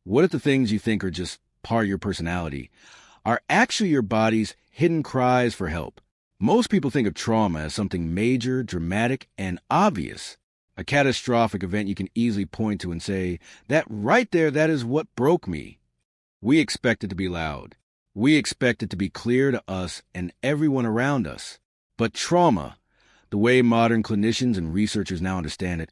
What if the things you think are just part of your personality are actually your body's hidden cries for help? Most people think of trauma as something major, dramatic, and obvious. A catastrophic event you can easily point to and say, that right there, that is what broke me. We expect it to be loud. We expect it to be clear to us and everyone around us. But trauma, the way modern clinicians and researchers now understand it,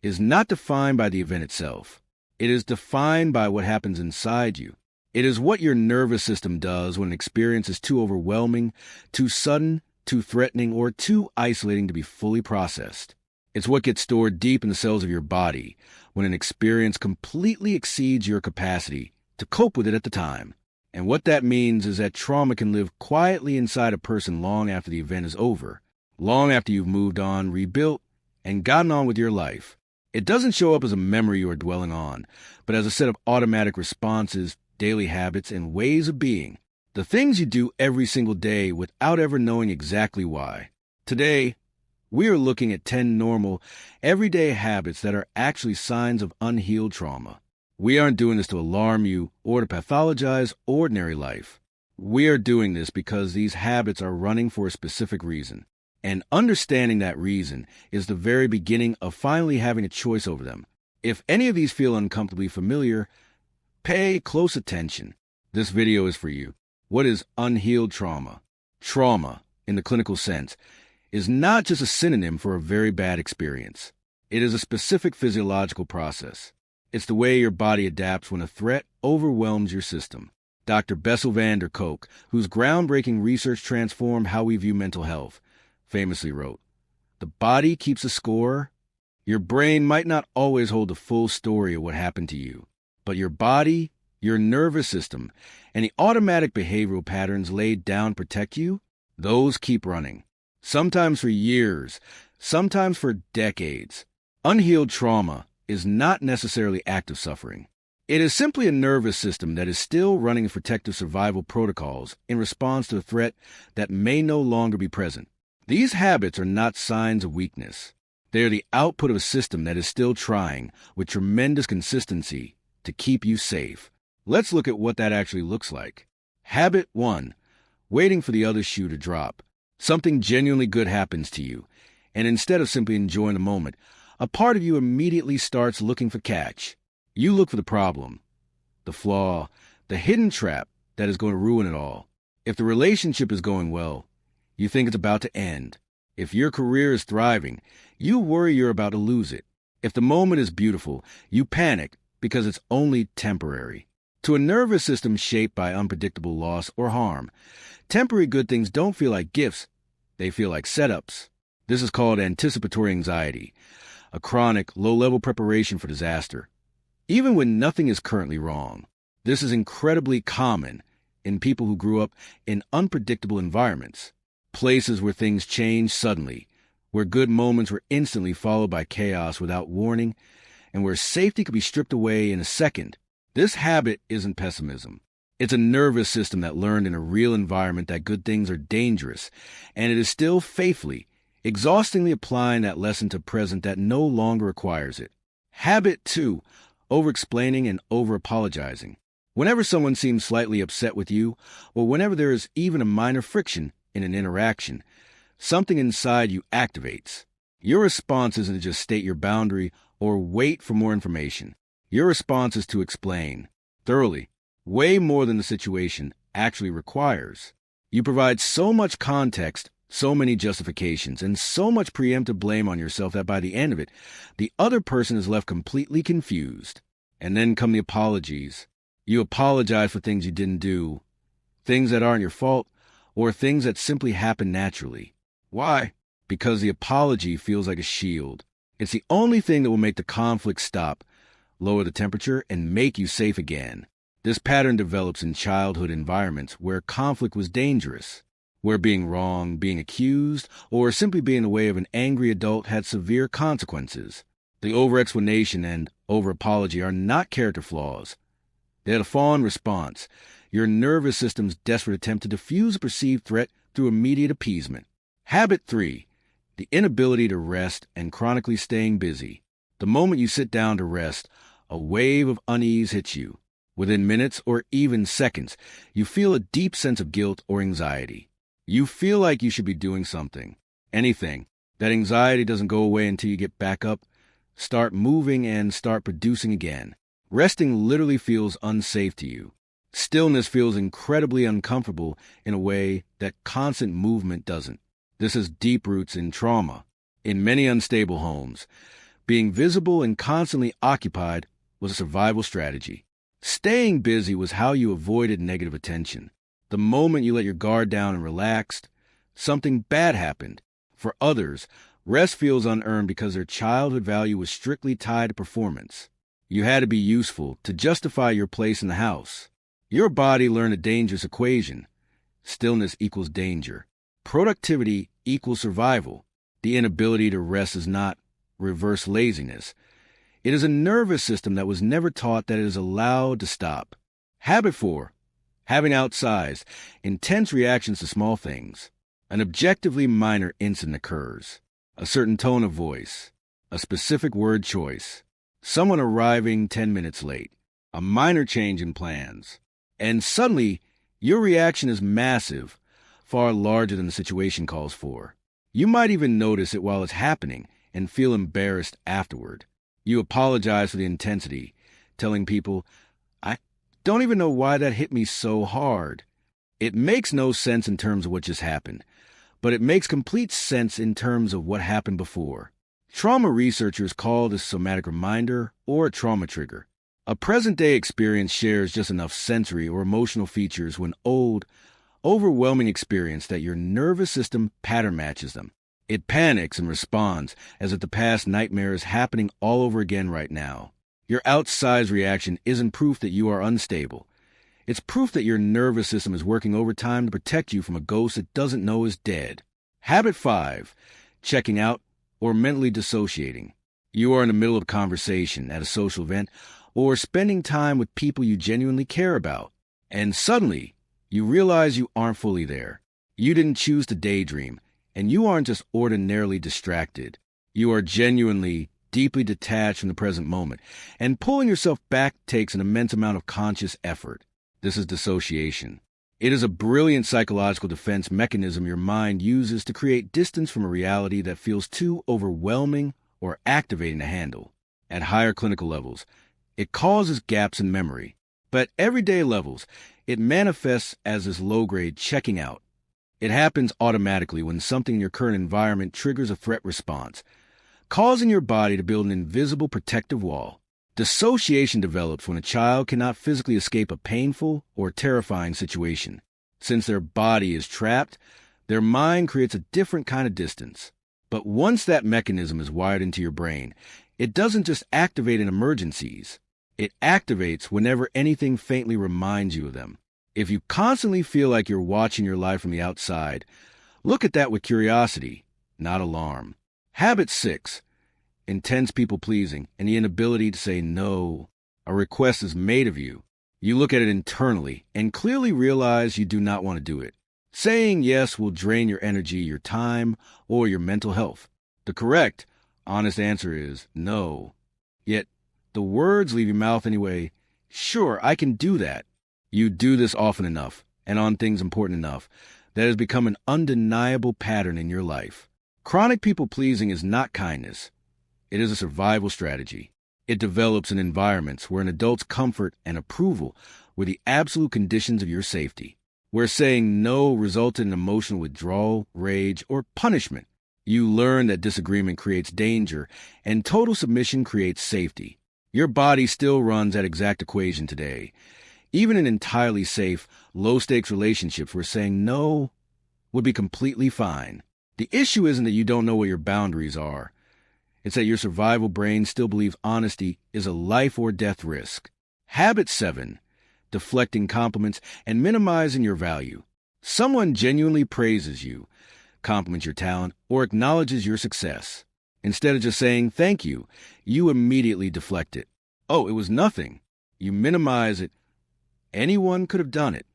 is not defined by the event itself. It is defined by what happens inside you. It is what your nervous system does when an experience is too overwhelming, too sudden, too threatening, or too isolating to be fully processed. It's what gets stored deep in the cells of your body when an experience completely exceeds your capacity to cope with it at the time. And what that means is that trauma can live quietly inside a person long after the event is over, long after you've moved on, rebuilt, and gotten on with your life. It doesn't show up as a memory you are dwelling on, but as a set of automatic responses, daily habits, and ways of being. The things you do every single day without ever knowing exactly why. Today, we are looking at 10 normal, everyday habits that are actually signs of unhealed trauma. We aren't doing this to alarm you or to pathologize ordinary life. We are doing this because these habits are running for a specific reason. And understanding that reason is the very beginning of finally having a choice over them. If any of these feel uncomfortably familiar, pay close attention. This video is for you. What is unhealed trauma? Trauma, in the clinical sense, is not just a synonym for a very bad experience. It is a specific physiological process. It's the way your body adapts when a threat overwhelms your system. Dr. Bessel van der Kolk, whose groundbreaking research transformed how we view mental health, famously wrote, "The body keeps a score. Your brain might not always hold the full story of what happened to you, but your body, your nervous system, and the automatic behavioral patterns laid down to protect you, those keep running. Sometimes for years, sometimes for decades. Unhealed trauma is not necessarily active suffering. It is simply a nervous system that is still running protective survival protocols in response to a threat that may no longer be present. These habits are not signs of weakness. They are the output of a system that is still trying, with tremendous consistency, to keep you safe. Let's look at what that actually looks like. Habit 1. Waiting for the other shoe to drop. Something genuinely good happens to you, and instead of simply enjoying the moment, a part of you immediately starts looking for catch. You look for the problem, the flaw, the hidden trap that is going to ruin it all. If the relationship is going well, you think it's about to end. If your career is thriving, you worry you're about to lose it. If the moment is beautiful, you panic because it's only temporary. To a nervous system shaped by unpredictable loss or harm, temporary good things don't feel like gifts, they feel like setups. This is called anticipatory anxiety, a chronic, low-level preparation for disaster. Even when nothing is currently wrong, this is incredibly common in people who grew up in unpredictable environments, places where things change suddenly, where good moments were instantly followed by chaos without warning, and where safety could be stripped away in a second. This habit isn't pessimism. It's a nervous system that learned in a real environment that good things are dangerous, and it is still faithfully, exhaustingly applying that lesson to present that no longer requires it. Habit 2. Overexplaining and over-apologizing. Whenever someone seems slightly upset with you, or whenever there is even a minor friction in an interaction, something inside you activates. Your response isn't to just state your boundary or wait for more information. Your response is to explain, thoroughly, way more than the situation actually requires. You provide so much context, so many justifications, and so much preemptive blame on yourself that by the end of it, the other person is left completely confused. And then come the apologies. You apologize for things you didn't do, things that aren't your fault, or things that simply happen naturally. Why? Because the apology feels like a shield. It's the only thing that will make the conflict stop, lower the temperature, and make you safe again. This pattern develops in childhood environments where conflict was dangerous, where being wrong, being accused, or simply being in the way of an angry adult had severe consequences. The over-explanation and over-apology are not character flaws. They're the Fawn response, your nervous system's desperate attempt to diffuse a perceived threat through immediate appeasement. Habit 3. The inability to rest and chronically staying busy. The moment you sit down to rest, a wave of unease hits you. Within minutes or even seconds, you feel a deep sense of guilt or anxiety. You feel like you should be doing something, anything. That anxiety doesn't go away until you get back up, start moving, and start producing again. Resting literally feels unsafe to you. Stillness feels incredibly uncomfortable in a way that constant movement doesn't. This has deep roots in trauma. In many unstable homes, being visible and constantly occupied was a survival strategy. Staying busy was how you avoided negative attention. The moment you let your guard down and relaxed, something bad happened. For others, rest feels unearned because their childhood value was strictly tied to performance. You had to be useful to justify your place in the house. Your body learned a dangerous equation. Stillness equals danger. Productivity equals survival. The inability to rest is not reverse laziness. It is a nervous system that was never taught that it is allowed to stop. Habit 4. Having outsized, intense reactions to small things. An objectively minor incident occurs. A certain tone of voice. A specific word choice. Someone arriving 10 minutes late. A minor change in plans. And suddenly, your reaction is massive, far larger than the situation calls for. You might even notice it while it's happening and feel embarrassed afterward. You apologize for the intensity, telling people, "I don't even know why that hit me so hard." It makes no sense in terms of what just happened, but it makes complete sense in terms of what happened before. Trauma researchers call this somatic reminder or a trauma trigger. A present-day experience shares just enough sensory or emotional features with an old, overwhelming experience that your nervous system pattern matches them. It panics and responds as if the past nightmare is happening all over again right now. Your outsized reaction isn't proof that you are unstable. It's proof that your nervous system is working overtime to protect you from a ghost it doesn't know is dead. Habit 5. Checking out or mentally dissociating. You are in the middle of a conversation at a social event or spending time with people you genuinely care about, and suddenly you realize you aren't fully there. You didn't choose to daydream, and you aren't just ordinarily distracted. You are genuinely, deeply detached from the present moment, and pulling yourself back takes an immense amount of conscious effort. This is dissociation. It is a brilliant psychological defense mechanism your mind uses to create distance from a reality that feels too overwhelming or activating to handle. At higher clinical levels, it causes gaps in memory. But at everyday levels, it manifests as this low-grade checking out. It happens automatically when something in your current environment triggers a threat response, causing your body to build an invisible protective wall. Dissociation develops when a child cannot physically escape a painful or terrifying situation. Since their body is trapped, their mind creates a different kind of distance. But once that mechanism is wired into your brain, it doesn't just activate in emergencies. It activates whenever anything faintly reminds you of them. If you constantly feel like you're watching your life from the outside, look at that with curiosity, not alarm. Habit 6. Intense people-pleasing and the inability to say no. A request is made of you. You look at it internally and clearly realize you do not want to do it. Saying yes will drain your energy, your time, or your mental health. The correct, honest answer is no. Yet, the words leave your mouth anyway. Sure, I can do that. You do this often enough, and on things important enough, that it has become an undeniable pattern in your life. Chronic people-pleasing is not kindness. It is a survival strategy. It develops in environments where an adult's comfort and approval were the absolute conditions of your safety, where saying no resulted in emotional withdrawal, rage, or punishment. You learn that disagreement creates danger, and total submission creates safety. Your body still runs that exact equation today. Even in entirely safe, low-stakes relationships where saying no would be completely fine. The issue isn't that you don't know what your boundaries are. It's that your survival brain still believes honesty is a life-or-death risk. Habit 7. Deflecting compliments and minimizing your value. Someone genuinely praises you, compliments your talent, or acknowledges your success. Instead of just saying thank you, you immediately deflect it. Oh, it was nothing. You minimize it. Anyone could have done it.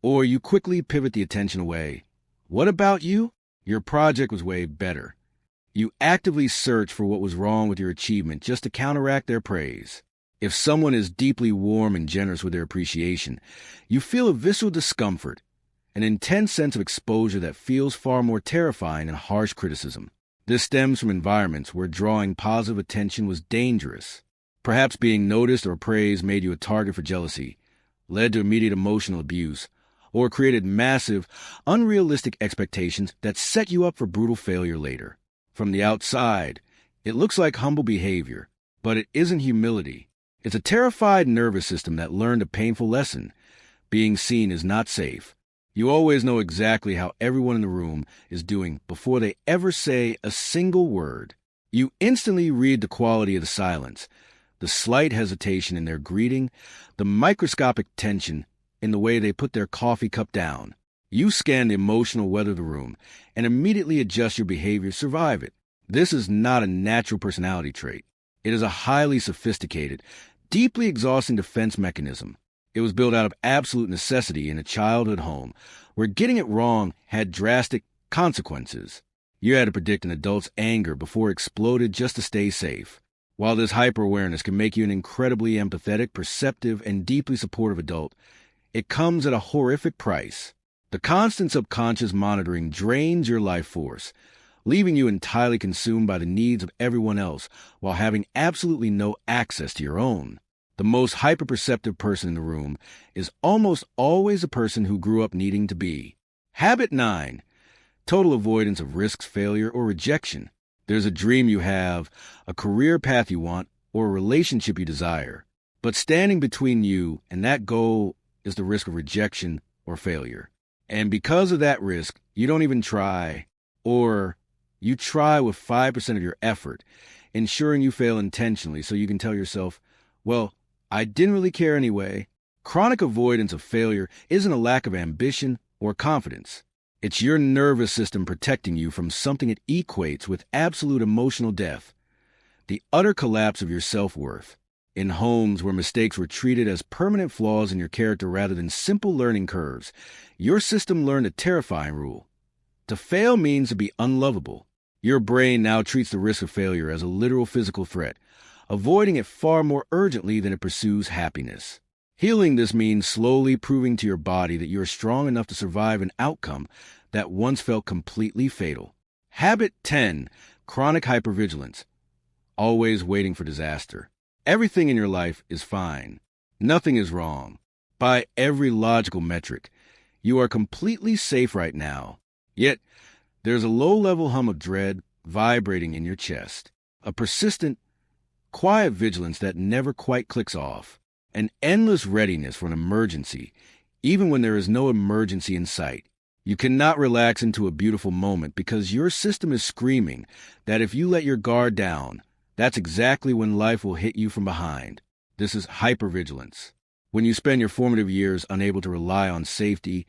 Or you quickly pivot the attention away. What about you? Your project was way better. You actively search for what was wrong with your achievement just to counteract their praise. If someone is deeply warm and generous with their appreciation, you feel a visceral discomfort, an intense sense of exposure that feels far more terrifying than harsh criticism. This stems from environments where drawing positive attention was dangerous. Perhaps being noticed or praised made you a target for jealousy, led to immediate emotional abuse, or created massive, unrealistic expectations that set you up for brutal failure later. From the outside, it looks like humble behavior, but it isn't humility. It's a terrified nervous system that learned a painful lesson. Being seen is not safe. You always know exactly how everyone in the room is doing before they ever say a single word. You instantly read the quality of the silence, the slight hesitation in their greeting, the microscopic tension in the way they put their coffee cup down. You scan the emotional weather of the room and immediately adjust your behavior to survive it. This is not a natural personality trait. It is a highly sophisticated, deeply exhausting defense mechanism. It was built out of absolute necessity in a childhood home where getting it wrong had drastic consequences. You had to predict an adult's anger before it exploded just to stay safe. While this hyper-awareness can make you an incredibly empathetic, perceptive, and deeply supportive adult, it comes at a horrific price. The constant subconscious monitoring drains your life force, leaving you entirely consumed by the needs of everyone else while having absolutely no access to your own. The most hyperperceptive person in the room is almost always a person who grew up needing to be. Habit 9. Total avoidance of risks, failure, or rejection. There's a dream you have, a career path you want, or a relationship you desire. But standing between you and that goal is the risk of rejection or failure. And because of that risk, you don't even try, or you try with 5% of your effort, ensuring you fail intentionally so you can tell yourself, well, I didn't really care anyway. Chronic avoidance of failure isn't a lack of ambition or confidence. It's your nervous system protecting you from something it equates with absolute emotional death, the utter collapse of your self-worth. In homes where mistakes were treated as permanent flaws in your character rather than simple learning curves, your system learned a terrifying rule. To fail means to be unlovable. Your brain now treats the risk of failure as a literal physical threat, avoiding it far more urgently than it pursues happiness. Healing this means slowly proving to your body that you are strong enough to survive an outcome that once felt completely fatal. Habit 10. Chronic hypervigilance. Always waiting for disaster. Everything in your life is fine. Nothing is wrong. By every logical metric, you are completely safe right now. Yet, there's a low-level hum of dread vibrating in your chest, a persistent, quiet vigilance that never quite clicks off, an endless readiness for an emergency, even when there is no emergency in sight. You cannot relax into a beautiful moment because your system is screaming that if you let your guard down, that's exactly when life will hit you from behind. This is hypervigilance. When you spend your formative years unable to rely on safety,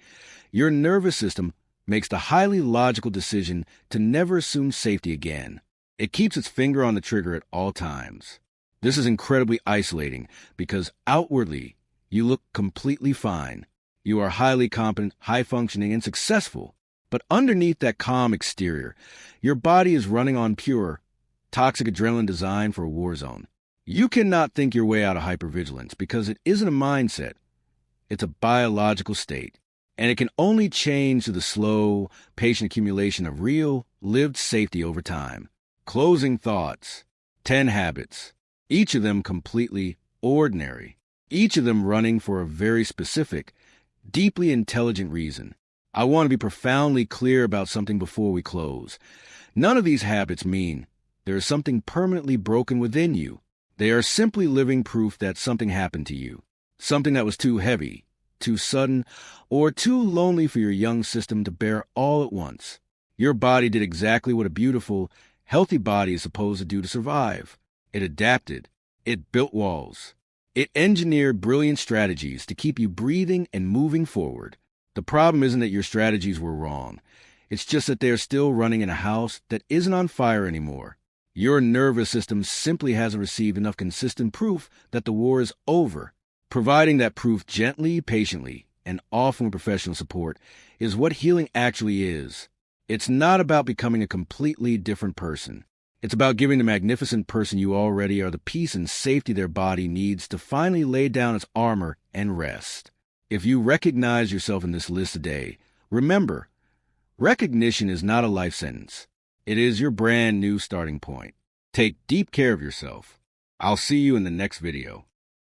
your nervous system makes the highly logical decision to never assume safety again. It keeps its finger on the trigger at all times. This is incredibly isolating because outwardly, you look completely fine. You are highly competent, high-functioning, and successful. But underneath that calm exterior, your body is running on pure, toxic adrenaline designed for a war zone. You cannot think your way out of hypervigilance because it isn't a mindset. It's a biological state. And it can only change through the slow, patient accumulation of real, lived safety over time. Closing thoughts. 10 habits. Each of them completely ordinary. Each of them running for a very specific, deeply intelligent reason. I want to be profoundly clear about something before we close. None of these habits mean there is something permanently broken within you. They are simply living proof that something happened to you. Something that was too heavy, too sudden, or too lonely for your young system to bear all at once. Your body did exactly what a beautiful, healthy body is supposed to do to survive. It adapted. It built walls. It engineered brilliant strategies to keep you breathing and moving forward. The problem isn't that your strategies were wrong. It's just that they're still running in a house that isn't on fire anymore. Your nervous system simply hasn't received enough consistent proof that the war is over. Providing that proof gently, patiently, and often with professional support is what healing actually is. It's not about becoming a completely different person. It's about giving the magnificent person you already are the peace and safety their body needs to finally lay down its armor and rest. If you recognize yourself in this list today, remember, recognition is not a life sentence. It is your brand new starting point. Take deep care of yourself. I'll see you in the next video.